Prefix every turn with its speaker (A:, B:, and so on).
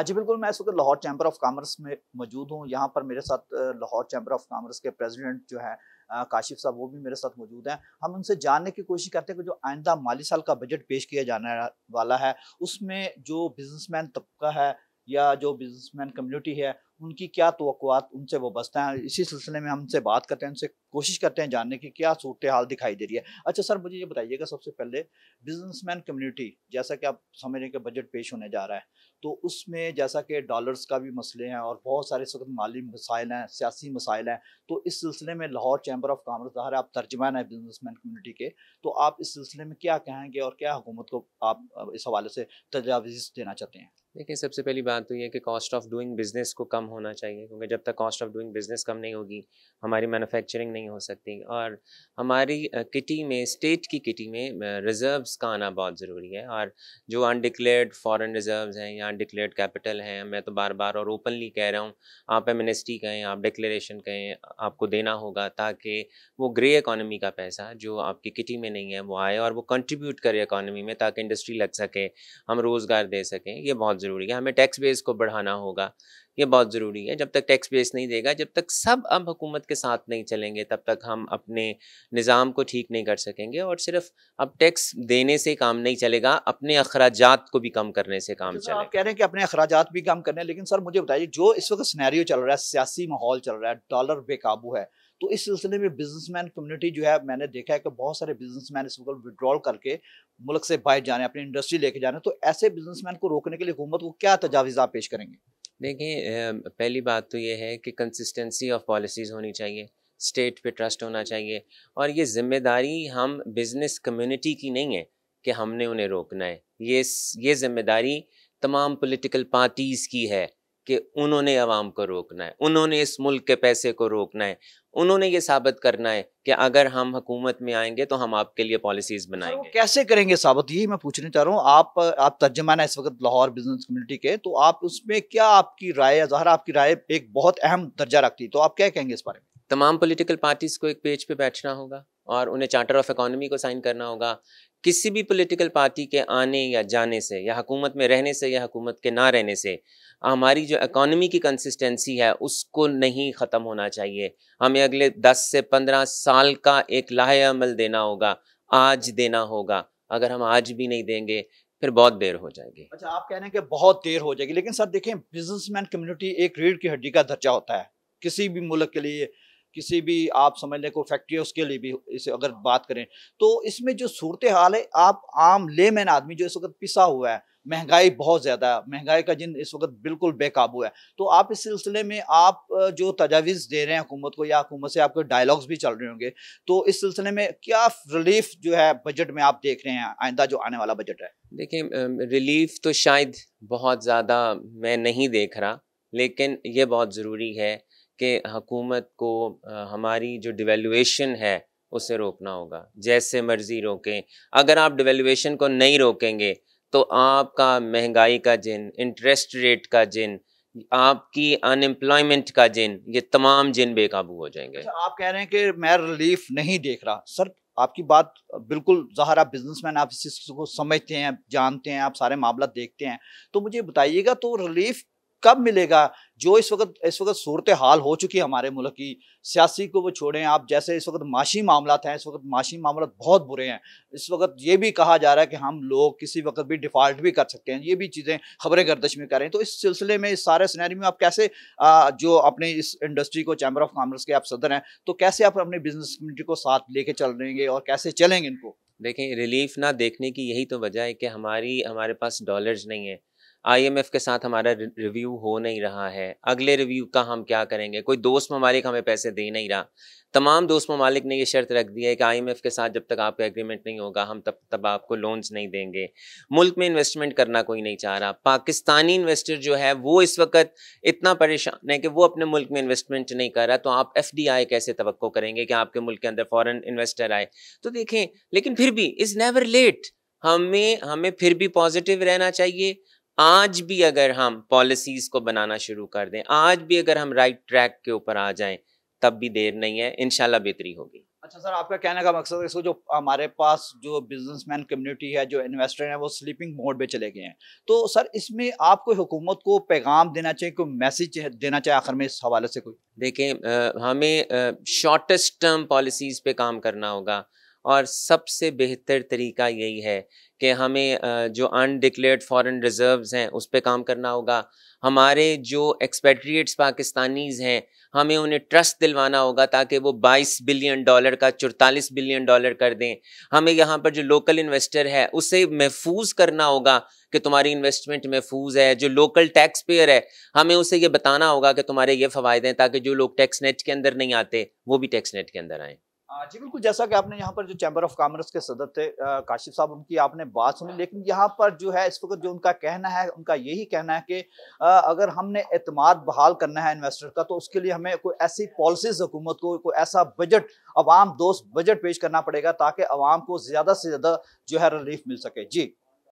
A: जी बिल्कुल, मैं इस वक़्त लाहौर चैम्बर ऑफ कॉमर्स में मौजूद हूँ। यहाँ पर मेरे साथ लाहौर चैम्बर ऑफ कॉमर्स के प्रेज़िडेंट जो हैं काशिफ़ साहब, वो भी मेरे साथ मौजूद हैं। हम उनसे जानने की कोशिश करते हैं कि जो आइंदा माली साल का बजट पेश किया जाने वाला है, उसमें जो बिज़नेसमैन तबका है या जो बिज़नेसमैन कम्युनिटी है, उनकी क्या तवक्कुआत उनसे वाबस्ता हैं। इसी सिलसिले में हम उनसे बात करते हैं, उनसे कोशिश करते हैं जानने की क्या सूरत-ए-हाल दिखाई दे रही है। अच्छा सर, मुझे ये बताइएगा सबसे पहले, बिज़नेसमैन कम्युनिटी, जैसा कि आप समझ रहे हैं कि बजट पेश होने जा रहा है, तो उसमें जैसा कि डॉलर्स का भी मसले हैं और बहुत सारे इस वक़्त माली मसाइल हैं, सियासी मसाइल हैं। तो इस सिलसिले में लाहौर चैम्बर ऑफ कॉमर्स, ज़ाहिर है आप तर्जुमान हैं बिज़नेसमैन कम्युनिटी के, तो आप इस सिलसिले में क्या कहेंगे और क्या हुकूमत को आप इस हवाले से तजावीज़ देना चाहते हैं?
B: देखिए, सबसे पहली बात तो ये है कि कॉस्ट ऑफ डूइंग बिज़नेस को कम होना चाहिए, क्योंकि जब तक कॉस्ट ऑफ डूइंग बिज़नेस कम नहीं होगी, हमारी मैन्युफैक्चरिंग नहीं हो सकती। और हमारी किटी में, स्टेट की किटी में रिज़र्व्स का आना बहुत ज़रूरी है। और जो अनडिक्लेयर्ड फॉरेन रिज़र्व्स हैं या अनडिक्लेयर्ड कैपिटल हैं, मैं तो बार-बार और ओपनली कह रहा हूँ, आप एमनेस्टी कहें, आप डिक्लेरेशन कहें, आपको देना होगा, ताकि वो ग्रे इकोनॉमी का पैसा जो आपकी किटी में नहीं है, वो आए और वो कंट्रीब्यूट करे इकोनॉमी में, ताकि इंडस्ट्री लग सके, हम रोज़गार दे सकें। ये बहुत ज़रूरी है। हमें टैक्स बेस को बढ़ाना होगा, ये बहुत ज़रूरी है। जब तक टैक्स बेस नहीं देगा, जब तक सब अब हुकूमत के साथ नहीं चलेंगे, तब तक हम अपने निज़ाम को ठीक नहीं कर सकेंगे। और सिर्फ़ अब टैक्स देने से काम नहीं चलेगा, अपने अखराजात को भी कम करने से
A: अच्छा
B: काम
A: सर, आप
B: चलेगा।
A: कह रहे हैं कि अपने अखराजात भी कम करने हैं, लेकिन सर मुझे बताइए, जो इस वक़्त सिनेरियो चल रहा है, सियासी माहौल चल रहा है, डॉलर बेकाबू है, तो इस सिलसिले में बिज़नेसमैन कम्युनिटी जो है, मैंने देखा है कि बहुत सारे बिज़नेसमैन इस वक़्त विथड्रॉल करके मुल्क से बाहर जा रहे हैं, अपनी इंडस्ट्री लेके जा रहे हैं, तो ऐसे बिज़नेसमैन को रोकने के लिए हुकूमत को क्या तजावीज़ आप पेश करेंगे?
B: देखिए, पहली बात तो ये है कि कंसिस्टेंसी ऑफ पॉलिसीज़ होनी चाहिए, स्टेट पे ट्रस्ट होना चाहिए। और ये ज़िम्मेदारी हम बिज़नेस कम्युनिटी की नहीं है कि हमने उन्हें रोकना है। ये ज़िम्मेदारी तमाम पॉलिटिकल पार्टीज़ की है कि उन्होंने अवाम को रोकना है, उन्होंने इस मुल्क के पैसे को रोकना है, उन्होंने ये साबित करना है कि अगर हम हुकूमत में आएँगे तो हम आपके लिए पॉलिसीज़
A: तो सर वो
B: बनाएँगे।
A: कैसे करेंगे साबित? यही मैं पूछना चाह रहा हूँ। आप तर्जुमान हैं इस वक़्त लाहौर बिज़नेस कम्युनिटी के, तो आप उसमें क्या आपकी राय है? ज़ाहिर है आपकी राय एक बहुत अहम दर्जा रखती है, तो आप क्या कहेंगे इस बारे में?
B: तमाम पॉलिटिकल पार्टीज़ को एक पेज पे बैठना होगा और उन्हें चार्टर ऑफ इकोनॉमी को साइन करना होगा। किसी भी पॉलिटिकल पार्टी के आने या जाने से, या हुकूमत में रहने से या हुकूमत के ना रहने से, हमारी जो इकोनॉमी की कंसिस्टेंसी है उसको नहीं ख़त्म होना चाहिए। हमें अगले 10 से 15 साल का एक लाहे-अमल देना होगा, आज देना होगा। अगर हम आज भी नहीं देंगे, फिर बहुत देर हो जाएगी।
A: अच्छा, आप कह रहे हैं कि बहुत देर हो जाएगी, लेकिन सर देखें, बिज़नेसमैन कम्युनिटी एक रीढ़ की हड्डी का दर्जा होता है, किसी भी मुल्क के लिए, किसी भी आप समझ लें कोई फैक्ट्री है उसके लिए भी, इसे अगर बात करें, तो इसमें जो सूरत-ए-हाल है, आप आम लेमैन आदमी जो इस वक़्त पिसा हुआ है, महँगाई बहुत ज़्यादा है, महँगाई का जिन इस वक़्त बिल्कुल बेकाबू है, तो आप इस सिलसिले में आप जो तजावीज़ दे रहे हैं हुकूमत को, या हुकूमत से आपके डायलॉग्स भी चल रहे होंगे, तो इस सिलसिले में क्या रिलीफ़ जो है बजट में आप देख रहे हैं, आइंदा जो आने वाला बजट है?
B: देखिए, रिलीफ तो शायद बहुत ज़्यादा मैं नहीं देख रहा, लेकिन ये बहुत ज़रूरी है कि हुकूमत को हमारी जो डिवैल्यूएशन है उसे रोकना होगा, जैसे मर्ज़ी रोकें। अगर आप डिवैल्यूएशन को नहीं रोकेंगे तो आपका महंगाई का जिन, इंटरेस्ट रेट का जिन, आपकी अनएम्प्लॉयमेंट का जिन, ये तमाम जिन बेकाबू हो जाएंगे।
A: अच्छा, आप कह रहे हैं कि मैं रिलीफ नहीं देख रहा। सर, आपकी बात बिल्कुल, ज़ाहिर आप बिज़नेसमैन, आप इस चीज़ को समझते हैं, जानते हैं, आप सारे मामला देखते हैं। तो मुझे बताइएगा, तो रिलीफ कब मिलेगा? जो इस वक़्त सूरत-ए-हाल हो चुकी है हमारे मुल्क की, सियासी को वो छोड़ें आप, जैसे इस वक़्त माशी मामलात हैं, इस वक़्त माशी मामलात बहुत बुरे हैं। इस वक़्त ये भी कहा जा रहा है कि हम लोग किसी वक़्त भी डिफ़ॉल्ट भी कर सकते हैं। ये भी चीज़ें खबरें गर्दिश में कर रही हैं। तो इस सिलसिले में, इस सारे सिनेरियो में आप कैसे जो अपनी इस इंडस्ट्री को, चैम्बर ऑफ कॉमर्स के आप सदर हैं, तो कैसे आप अपने बिज़नेस कम्युनिटी को साथ लेके चल रहेंगे और कैसे चलेंगे इनको?
B: देखें, रिलीफ ना देखने की यही तो वजह है कि हमारे पास डॉलर्स नहीं है। आईएमएफ के साथ हमारा रिव्यू हो नहीं रहा है। अगले रिव्यू का हम क्या करेंगे? कोई दोस्त ममालिक हमें पैसे दे नहीं रहा। तमाम दोस्त ममालिक ने ये शर्त रख दी है कि आईएमएफ के साथ जब तक आपका एग्रीमेंट नहीं होगा, हम तब तब आपको लोन्स नहीं देंगे। मुल्क में इन्वेस्टमेंट करना कोई नहीं चाह रहा। पाकिस्तानी इन्वेस्टर जो है वो इस वक्त इतना परेशान है कि वो अपने मुल्क में इन्वेस्टमेंट नहीं कर रहा, तो आप एफडीआई कैसे तवक्को करेंगे कि आपके मुल्क के अंदर फॉरेन इन्वेस्टर आए? तो देखें, लेकिन फिर भी इज़ नेवर लेट। हमें हमें फिर भी पॉजिटिव रहना चाहिए। आज भी अगर हम पॉलिसीज़ को बनाना शुरू कर दें, आज भी अगर हम राइट ट्रैक के ऊपर आ जाएँ, तब भी देर नहीं है, इंशाल्लाह बेहतरी होगी।
A: अच्छा सर, आपका कहने का मकसद है इसको जो हमारे पास जो बिजनेसमैन कम्युनिटी है, जो इन्वेस्टर हैं, वो स्लीपिंग मोड में चले गए हैं। तो सर इसमें आपको हुकूमत को पैगाम देना चाहिए, कोई मैसेज देना चाहिए आखिर में इस हवाले से कोई?
B: देखें, हमें शॉर्टेस्ट टर्म पॉलिसीज़ पे काम करना होगा और सबसे बेहतर तरीका यही है कि हमें जो अनडिक्लेयर्ड फॉरेन रिजर्व्स हैं उस पे काम करना होगा। हमारे जो एक्सपेट्रिएट्स पाकिस्तानीज़ हैं, हमें उन्हें ट्रस्ट दिलवाना होगा ताकि वो $22 बिलियन का $44 बिलियन कर दें। हमें यहाँ पर जो लोकल इन्वेस्टर है उसे महफूज करना होगा कि तुम्हारी इन्वेस्टमेंट महफूज है। जो लोकल टैक्स पेयर है, हमें उसे ये बताना होगा कि तुम्हारे ये फ़वायदे हैं, ताकि जो लोग टैक्स नेट के अंदर नहीं आते वो भी टैक्स नेट के अंदर आएँ।
A: जी बिल्कुल, जैसा कि आपने यहाँ पर जो चैम्बर ऑफ कॉमर्स के सदर थे काशिफ साहब, उनकी आपने बात सुनी, लेकिन यहाँ पर जो है इस वक्त जो उनका कहना है, उनका यही कहना है कि अगर हमने एतमाद बहाल करना है इन्वेस्टर का, तो उसके लिए हमें कोई ऐसी पॉलिसीज हुकूमत को, कोई ऐसा बजट, अवाम दोस्त बजट पेश करना पड़ेगा ताकि अवाम को ज़्यादा से ज़्यादा जो है रिलीफ मिल सके। जी।